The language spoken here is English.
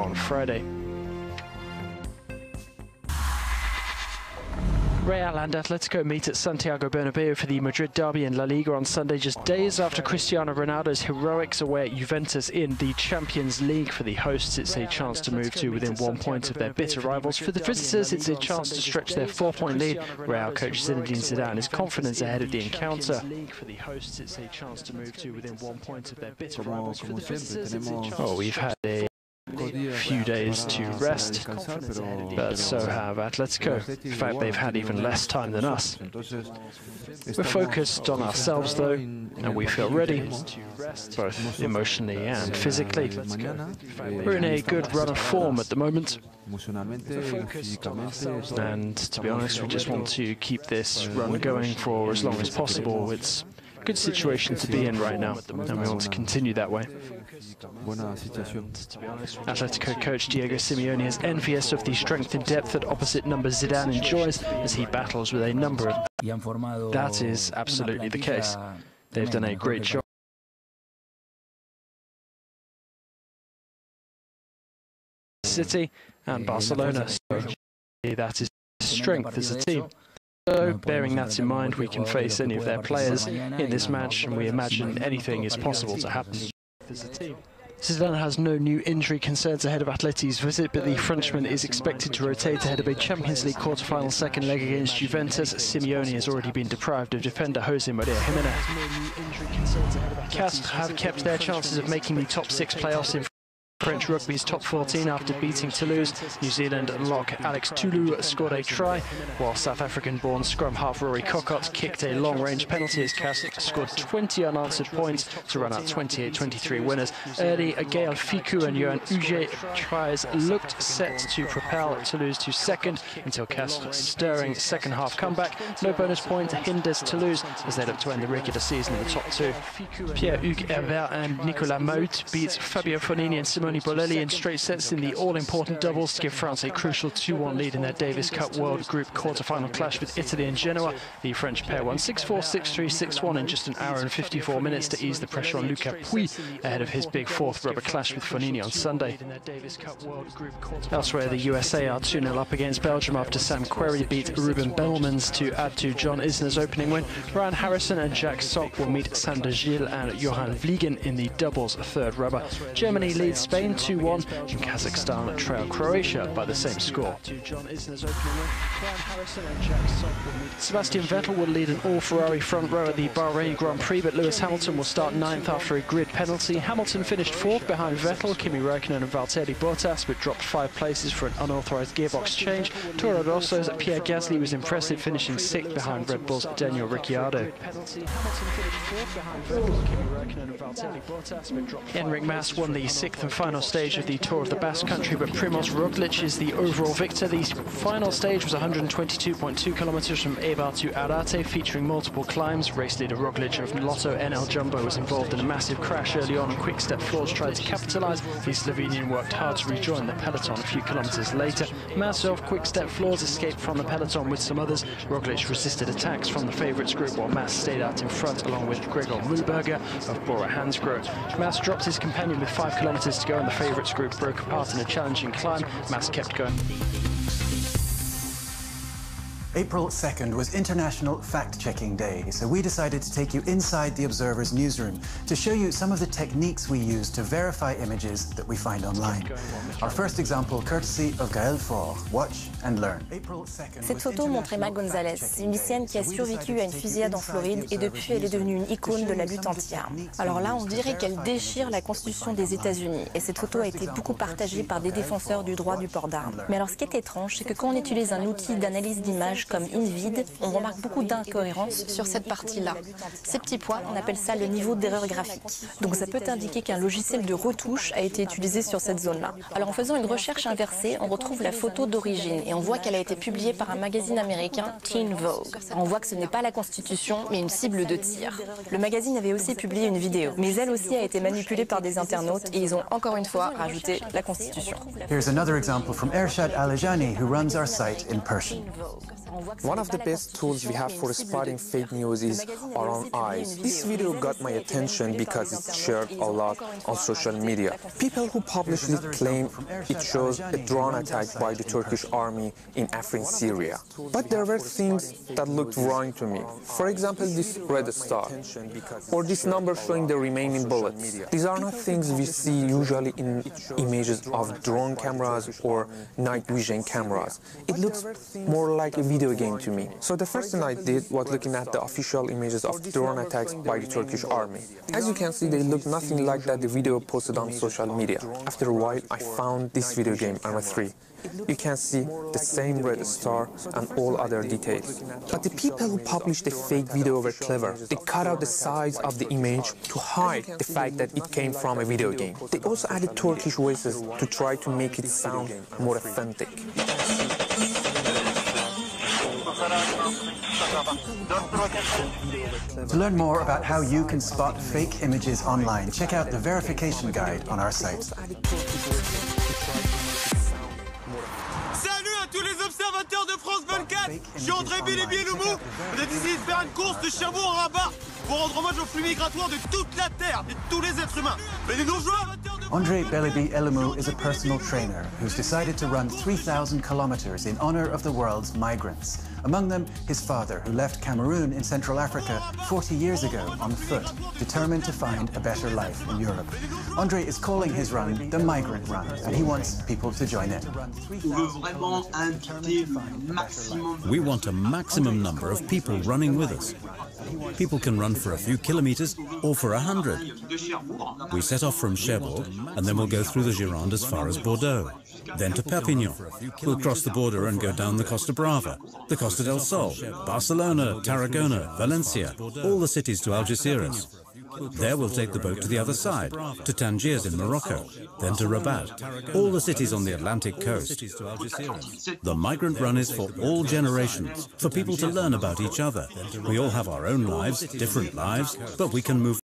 on Friday. Real and Atletico meet at Santiago Bernabeu for the Madrid derby in La Liga on Sunday, just days after Cristiano Ronaldo's heroics away at Juventus in the Champions League. For the hosts, it's a chance to move to within 1 point of their bitter rivals. For the visitors, it's a chance to stretch their 4-point lead. Real coach Zinedine Zidane is confident ahead of the encounter. For the hosts, it's a chance to move to within 1 point of their bitter rivals. For the visitors, it's a chance. We've had a few days to rest, but so have Atletico. In fact, they've had even less time than us. We're focused on ourselves though, and we feel ready, both emotionally and physically. We're in a good run of form at the moment, and to be honest, we just want to keep this run going for as long as possible. It's a good situation to be in right now, and we want to continue that way. Atletico coach Diego Simeone is envious of the strength and depth that opposite number Zidane enjoys as he battles with a number of... That is absolutely the case. They've done a great job. City and Barcelona, so that is strength as a team. So, bearing that in mind, we can face any of their players in this match, and we imagine anything is possible to happen as a team. Zidane has no new injury concerns ahead of Atleti's visit, but the Frenchman is expected to rotate ahead of a Champions League quarter-final second leg against Juventus. Simeone has already been deprived of defender Jose Maria Jimenez. Castres have kept their chances of making the top 6 playoffs in French rugby's top 14 after beating Toulouse. New Zealand lock Alex Toulou scored a try, while South African-born scrum half Rory Kokot kicked a long-range penalty as Castres scored 20 unanswered points to run out 28-23 winners. Early, Gaël Ficou and Johan Huget tries looked set to propel Toulouse to second until Castres' stirring second-half comeback. No bonus point hinders Toulouse as they look to end the regular season in the top 2. Pierre-Hugues Herbert and Nicolas Mahut beat Fabio Fognini and Simone Bolelli in straight sets in the all-important doubles to give France a crucial 2-1 lead in their Davis Cup World Group quarter-final clash with Italy and Genoa. The French pair won 6-4, 6-3, 6-1 in just an hour and 54 minutes to ease the pressure on Lucas Pouille ahead of his big fourth rubber clash with Fognini on Sunday. Elsewhere, the USA are 2-0 up against Belgium after Sam Querrey beat Ruben Belmans to add to John Isner's opening win. Ryan Harrison and Jack Sock will meet Sander Gilles and Johan Vliegen in the doubles third rubber. Germany leads Spain 2-1, and Kazakhstan trail Croatia by the same score. Sebastian Vettel will lead an all-Ferrari front row at the Bahrain Grand Prix, but Lewis Hamilton will start 9th after a grid penalty. Hamilton finished 4th behind Vettel, Kimi Räikkönen and Valtteri Bottas, but dropped 5 places for an unauthorised gearbox change. Toro Rosso's Pierre Gasly was impressive, finishing 6th behind Red Bull's Daniel Ricciardo. Enric Mas won the 6th and final stage of the Tour of the Basque Country, but Primož Roglič is the overall victor. The final stage was 122.2 kilometers from Eibar to Arrate, featuring multiple climbs. Race leader Roglič of Lotto NL Jumbo was involved in a massive crash early on, and Quick Step Floors tried to capitalise. The Slovenian worked hard to rejoin the peloton a few kilometers later. Mas of Quick Step Floors escaped from the peloton with some others. Roglič resisted attacks from the favourites group, while Mas stayed out in front along with Gregor Mühlberger of Bora Hansgrohe. Mas dropped his companion with 5 kilometers to go, and the favourites group broke apart in a challenging climb. Mas kept going. April 2nd was International Fact-Checking Day, so we decided to take you inside the Observer's newsroom to show you some of the techniques we use to verify images that we find online. Our first example, courtesy of Gaël Faure. Watch and learn. Cette photo montre Emma Gonzalez, une lycéenne qui a survécu à une fusillade en Floride et depuis elle est devenue une icône de la lutte anti-armes. Alors là, on dirait qu'elle déchire la Constitution des États-Unis et cette photo a été beaucoup partagée par des défenseurs du droit du port d'armes. Mais alors ce qui est étrange, c'est que quand on utilise un outil d'analyse d'image comme InVid, on remarque beaucoup d'incohérences sur cette partie-là. Ces petits points, on appelle ça le niveau d'erreur graphique. Donc ça peut indiquer qu'un logiciel de retouche a été utilisé sur cette zone-là. Alors en faisant une recherche inversée, on retrouve la photo d'origine et on voit qu'elle a été publiée par un magazine américain, Teen Vogue. On voit que ce n'est pas la Constitution, mais une cible de tir. Le magazine avait aussi publié une vidéo, mais elle aussi a été manipulée par des internautes et ils ont encore une fois rajouté la Constitution. Here's another example from Ershad Alejani, who runs our site in Persian. One of the best tools we have for spotting fake news is our own eyes. This video got my attention because it's shared a lot on social media. People who published it claim it shows a drone attack by the Turkish army in Afrin, Syria. But there were things that looked wrong to me. For example, this red star, or this number showing the remaining bullets. These are not things we see usually in images of drone cameras or night vision cameras. It looks more like a video game to me. So the first thing I did was looking at the official images of drone attacks by the Turkish army. As you can see, they look nothing like that the video posted on social media. After a while, I found this video game, Arma 3. You can see the same red star and all other details. But the people who published the fake video were clever. They cut out the size of the image to hide the fact that it came from a video game. They also added Turkish voices to try to make it sound more authentic. To learn more about how you can spot fake images online, check out the verification guide on our site. Salut à tous les observateurs de France 24. Je suis André Bélébier-Loumou. On a décidé de faire une course de chameaux en rabat pour rendre hommage aux flux migratoires de toute la Terre et de tous les êtres humains. Venez nous rejoindre. André Bélébier-Loumou is a personal trainer who's decided to run 3,000 kilometers in honor of the world's migrants. Among them, his father, who left Cameroon in Central Africa 40 years ago on foot, determined to find a better life in Europe. André is calling his run the Migrant Run, and he wants people to join in. We want a maximum number of people running with us. People can run for a few kilometers or for 100. We set off from Cherbourg and then we'll go through the Gironde as far as Bordeaux, then to Perpignan. We'll cross the border and go down the Costa Brava, the Costa del Sol, Barcelona, Tarragona, Valencia, all the cities to Algeciras. There we'll take the boat to the other side, to Tangiers in Morocco, then to Rabat, all the cities on the Atlantic coast. The Migrant Run is for all generations, for people to learn about each other. We all have our own lives, different lives, but we can move